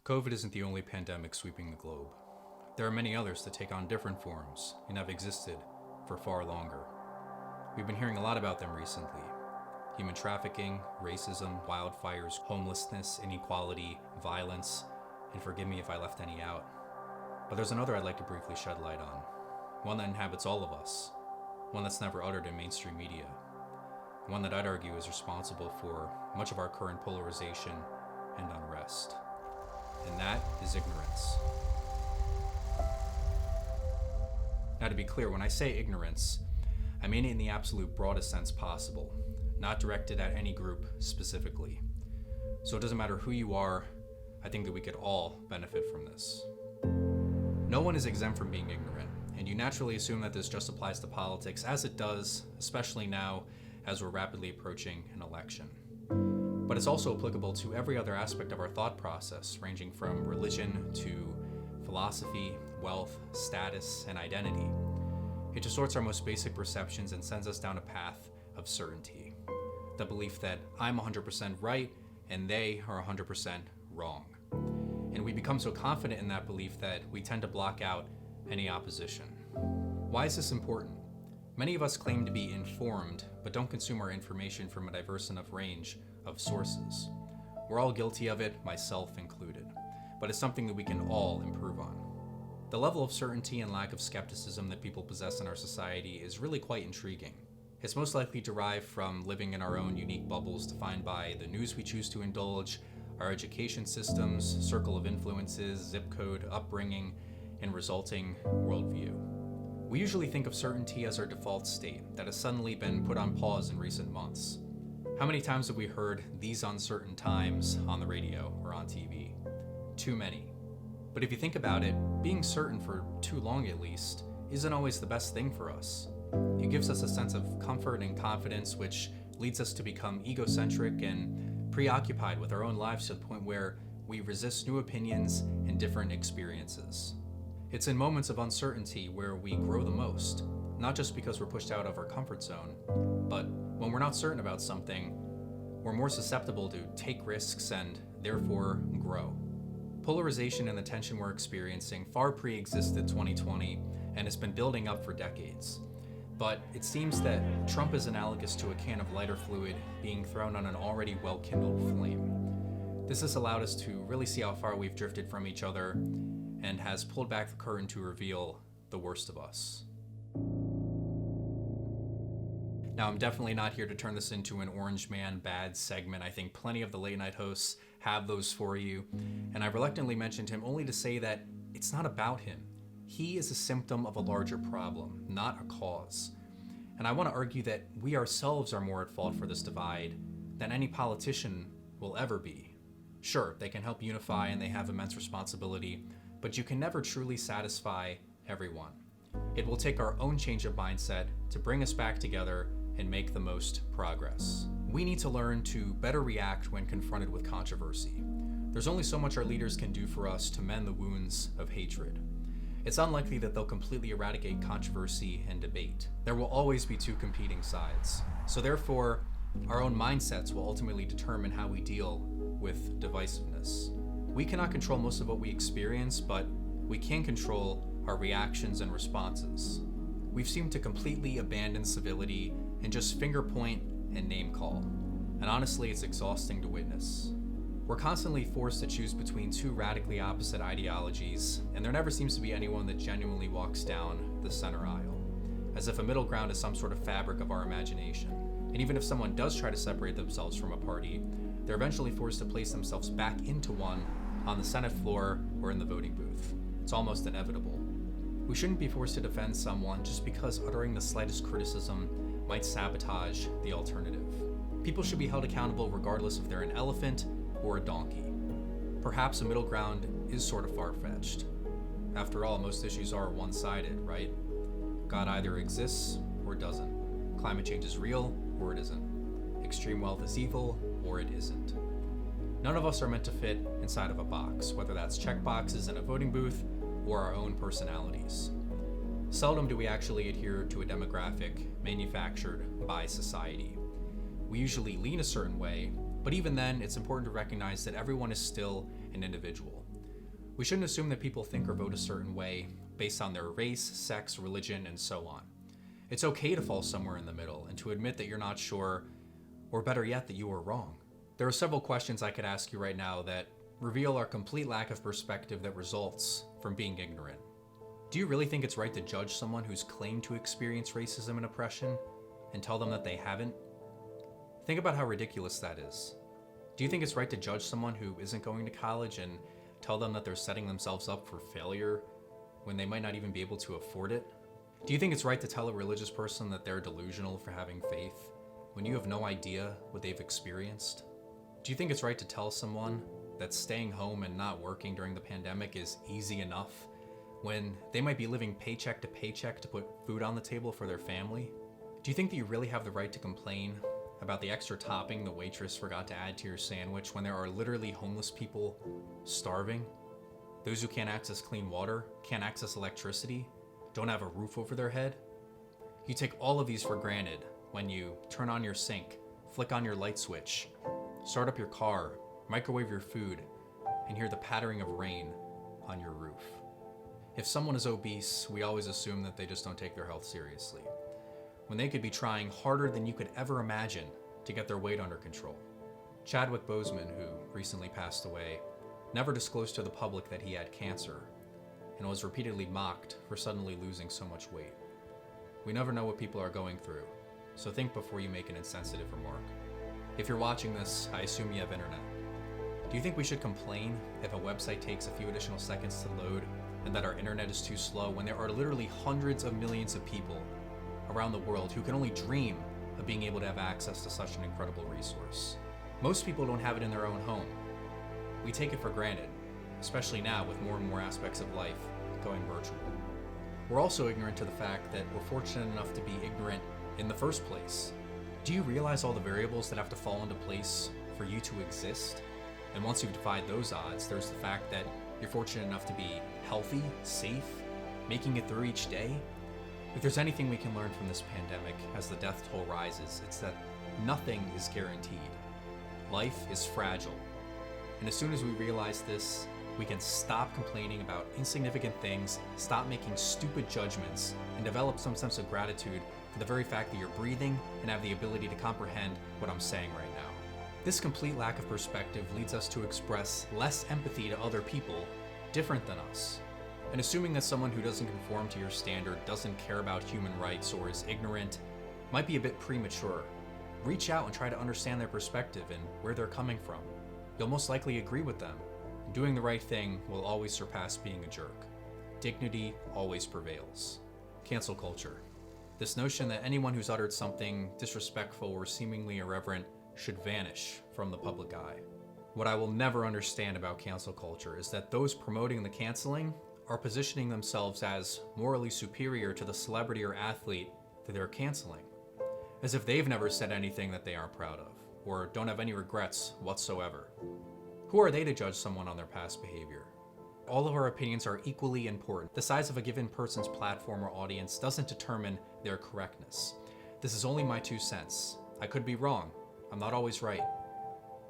COVID isn't the only pandemic sweeping the globe. There are many others that take on different forms and have existed for far longer. We've been hearing a lot about them recently. Human trafficking, racism, wildfires, homelessness, inequality, violence, and forgive me if I left any out. But there's another I'd like to briefly shed light on. One that inhabits all of us. One that's never uttered in mainstream media. One that I'd argue is responsible for much of our current polarization and unrest. And that is ignorance. Now, to be clear, when I say ignorance, I mean it in the absolute broadest sense possible, not directed at any group specifically. So it doesn't matter who you are, I think that we could all benefit from this. No one is exempt from being ignorant, and you naturally assume that this just applies to politics, as it does, especially now as we're rapidly approaching an election. But it's also applicable to every other aspect of our thought process, ranging from religion to philosophy, wealth, status, and identity. It distorts our most basic perceptions and sends us down a path of certainty. The belief that I'm 100% right and they are 100% wrong. And we become so confident in that belief that we tend to block out any opposition. Why is this important? Many of us claim to be informed, but don't consume our information from a diverse enough range of sources. We're all guilty of it, myself included, but it's something that we can all improve on. The level of certainty and lack of skepticism that people possess in our society is really quite intriguing. It's most likely derived from living in our own unique bubbles defined by the news we choose to indulge, our education systems, circle of influences, zip code, upbringing, and resulting worldview. We usually think of certainty as our default state that has suddenly been put on pause in recent months. How many times have we heard "these uncertain times" on the radio or on TV? Too many. But if you think about it, being certain for too long at least isn't always the best thing for us. It gives us a sense of comfort and confidence, which leads us to become egocentric and preoccupied with our own lives to the point where we resist new opinions and different experiences. It's in moments of uncertainty where we grow the most, not just because we're pushed out of our comfort zone, but when we're not certain about something, we're more susceptible to take risks and therefore grow. Polarization and the tension we're experiencing far pre-existed 2020 and has been building up for decades. But it seems that Trump is analogous to a can of lighter fluid being thrown on an already well-kindled flame. This has allowed us to really see how far we've drifted from each other and has pulled back the curtain to reveal the worst of us. Now, I'm definitely not here to turn this into an Orange Man bad segment. I think plenty of the late night hosts have those for you. And I reluctantly mentioned him only to say that it's not about him. He is a symptom of a larger problem, not a cause. And I want to argue that we ourselves are more at fault for this divide than any politician will ever be. Sure, they can help unify and they have immense responsibility, but you can never truly satisfy everyone. It will take our own change of mindset to bring us back together and make the most progress. We need to learn to better react when confronted with controversy. There's only so much our leaders can do for us to mend the wounds of hatred. It's unlikely that they'll completely eradicate controversy and debate. There will always be two competing sides. So therefore, our own mindsets will ultimately determine how we deal with divisiveness. We cannot control most of what we experience, but we can control our reactions and responses. We've seemed to completely abandon civility and just finger point and name call. And honestly, it's exhausting to witness. We're constantly forced to choose between two radically opposite ideologies, and there never seems to be anyone that genuinely walks down the center aisle, as if a middle ground is some sort of fabric of our imagination. And even if someone does try to separate themselves from a party, they're eventually forced to place themselves back into one on the Senate floor or in the voting booth. It's almost inevitable. We shouldn't be forced to defend someone just because uttering the slightest criticism might sabotage the alternative. People should be held accountable regardless if they're an elephant or a donkey. Perhaps a middle ground is sort of far-fetched. After all, most issues are one-sided, right? God either exists or doesn't. Climate change is real or it isn't. Extreme wealth is evil or it isn't. None of us are meant to fit inside of a box, whether that's check boxes in a voting booth or our own personalities. Seldom do we actually adhere to a demographic manufactured by society. We usually lean a certain way, but even then, it's important to recognize that everyone is still an individual. We shouldn't assume that people think or vote a certain way based on their race, sex, religion, and so on. It's okay to fall somewhere in the middle and to admit that you're not sure, or better yet, that you were wrong. There are several questions I could ask you right now that reveal our complete lack of perspective that results from being ignorant. Do you really think it's right to judge someone who's claimed to experience racism and oppression and tell them that they haven't? Think about how ridiculous that is. Do you think it's right to judge someone who isn't going to college and tell them that they're setting themselves up for failure when they might not even be able to afford it? Do you think it's right to tell a religious person that they're delusional for having faith when you have no idea what they've experienced? Do you think it's right to tell someone that staying home and not working during the pandemic is easy enough when they might be living paycheck to paycheck to put food on the table for their family? Do you think that you really have the right to complain about the extra topping the waitress forgot to add to your sandwich when there are literally homeless people starving? Those who can't access clean water, can't access electricity, don't have a roof over their head? You take all of these for granted when you turn on your sink, flick on your light switch, start up your car, microwave your food, and hear the pattering of rain on your roof. If someone is obese, we always assume that they just don't take their health seriously, when they could be trying harder than you could ever imagine to get their weight under control. Chadwick Boseman, who recently passed away, never disclosed to the public that he had cancer and was repeatedly mocked for suddenly losing so much weight. We never know what people are going through, so think before you make an insensitive remark. If you're watching this, I assume you have internet. Do you think we should complain if a website takes a few additional seconds to load and that our internet is too slow when there are literally hundreds of millions of people around the world who can only dream of being able to have access to such an incredible resource? Most people don't have it in their own home. We take it for granted, especially now with more and more aspects of life going virtual. We're also ignorant to the fact that we're fortunate enough to be ignorant in the first place. Do you realize all the variables that have to fall into place for you to exist? And once you've defied those odds, there's the fact that you're fortunate enough to be healthy, safe, making it through each day. If there's anything we can learn from this pandemic as the death toll rises, it's that nothing is guaranteed. Life is fragile. And as soon as we realize this, we can stop complaining about insignificant things, stop making stupid judgments, and develop some sense of gratitude for the very fact that you're breathing and have the ability to comprehend what I'm saying right now. This complete lack of perspective leads us to express less empathy to other people different than us. And assuming that someone who doesn't conform to your standard doesn't care about human rights or is ignorant might be a bit premature. Reach out and try to understand their perspective and where they're coming from. You'll most likely agree with them. Doing the right thing will always surpass being a jerk. Dignity always prevails. Cancel culture. This notion that anyone who's uttered something disrespectful or seemingly irreverent should vanish from the public eye. What I will never understand about cancel culture is that those promoting the canceling are positioning themselves as morally superior to the celebrity or athlete that they're canceling, as if they've never said anything that they aren't proud of, or don't have any regrets whatsoever. Who are they to judge someone on their past behavior? All of our opinions are equally important. The size of a given person's platform or audience doesn't determine their correctness. This is only my 2 cents. I could be wrong. I'm not always right.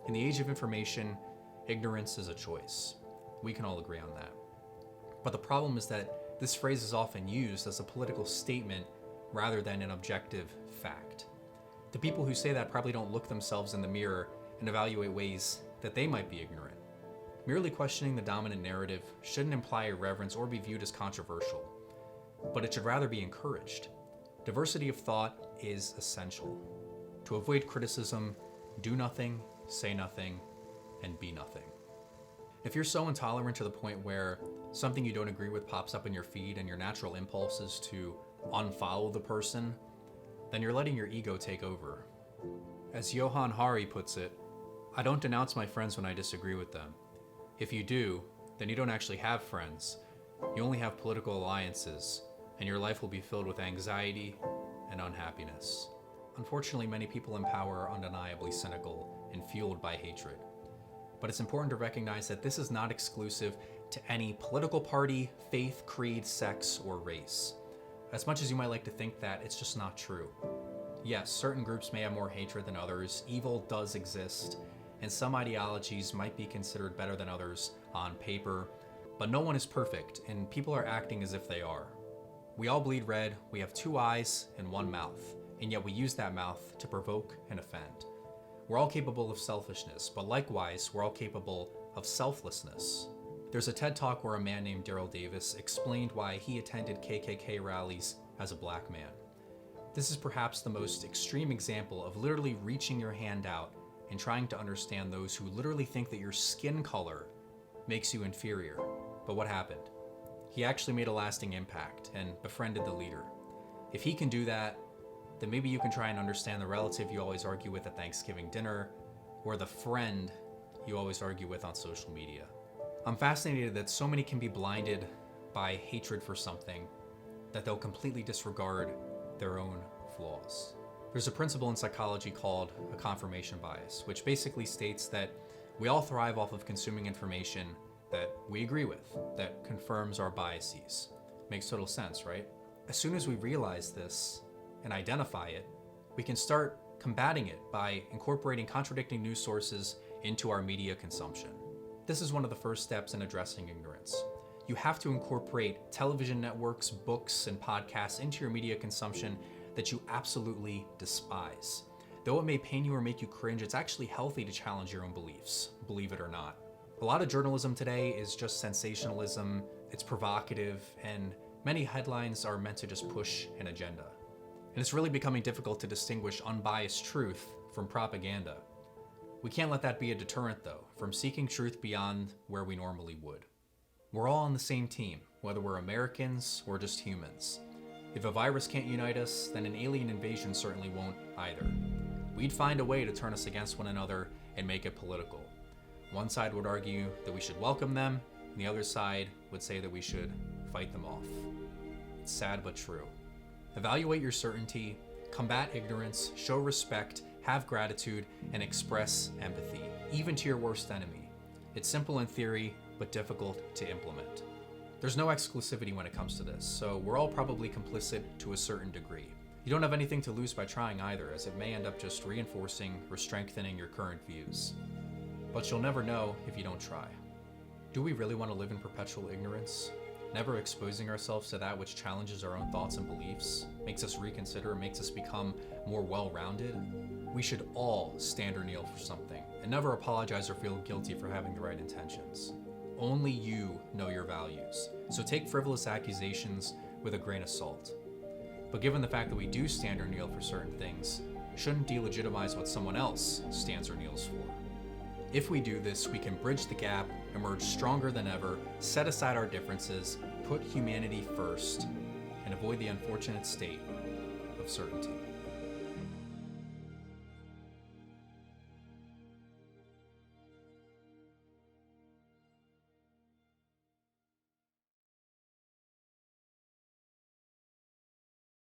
In the age of information, ignorance is a choice. We can all agree on that. But the problem is that this phrase is often used as a political statement rather than an objective fact. The people who say that probably don't look themselves in the mirror and evaluate ways that they might be ignorant. Merely questioning the dominant narrative shouldn't imply irreverence or be viewed as controversial, but it should rather be encouraged. Diversity of thought is essential. To avoid criticism, do nothing, say nothing, and be nothing. If you're so intolerant to the point where something you don't agree with pops up in your feed and your natural impulse is to unfollow the person, then you're letting your ego take over. As Johann Hari puts it, I don't denounce my friends when I disagree with them. If you do, then you don't actually have friends. You only have political alliances, and your life will be filled with anxiety and unhappiness. Unfortunately, many people in power are undeniably cynical and fueled by hatred. But it's important to recognize that this is not exclusive to any political party, faith, creed, sex, or race. As much as you might like to think that, it's just not true. Yes, certain groups may have more hatred than others. Evil does exist, and some ideologies might be considered better than others on paper, But no one is perfect, and people are acting as if they are. We all bleed red, we have 2 eyes and 1 mouth, and yet we use that mouth to provoke and offend. We're all capable of selfishness, but likewise, we're all capable of selflessness. There's a TED Talk where a man named Daryl Davis explained why he attended KKK rallies as a black man. This is perhaps the most extreme example of literally reaching your hand out and trying to understand those who literally think that your skin color makes you inferior. But what happened? He actually made a lasting impact and befriended the leader. If he can do that, then maybe you can try and understand the relative you always argue with at Thanksgiving dinner, or the friend you always argue with on social media. I'm fascinated that so many can be blinded by hatred for something that they'll completely disregard their own flaws. There's a principle in psychology called a confirmation bias, which basically states that we all thrive off of consuming information that we agree with, that confirms our biases. Makes total sense, right? As soon as we realize this and identify it, we can start combating it by incorporating contradicting news sources into our media consumption. This is one of the first steps in addressing ignorance. You have to incorporate television networks, books, and podcasts into your media consumption that you absolutely despise. Though it may pain you or make you cringe, it's actually healthy to challenge your own beliefs, believe it or not. A lot of journalism today is just sensationalism, it's provocative, and many headlines are meant to just push an agenda. And it's really becoming difficult to distinguish unbiased truth from propaganda. We can't let that be a deterrent, though, from seeking truth beyond where we normally would. We're all on the same team, whether we're Americans or just humans. If a virus can't unite us, then an alien invasion certainly won't either. We'd find a way to turn us against one another and make it political. One side would argue that we should welcome them, and the other side would say that we should fight them off. It's sad but true. Evaluate your certainty, combat ignorance, show respect, have gratitude, and express empathy, even to your worst enemy. It's simple in theory, but difficult to implement. There's no exclusivity when it comes to this, so we're all probably complicit to a certain degree. You don't have anything to lose by trying either, as it may end up just reinforcing or strengthening your current views. But you'll never know if you don't try. Do we really want to live in perpetual ignorance? Never exposing ourselves to that which challenges our own thoughts and beliefs, makes us reconsider, makes us become more well-rounded? We should all stand or kneel for something, and never apologize or feel guilty for having the right intentions. Only you know your values, so take frivolous accusations with a grain of salt. But given the fact that we do stand or kneel for certain things, shouldn't delegitimize what someone else stands or kneels for. If we do this, we can bridge the gap, emerge stronger than ever, set aside our differences, put humanity first, and avoid the unfortunate state of certainty.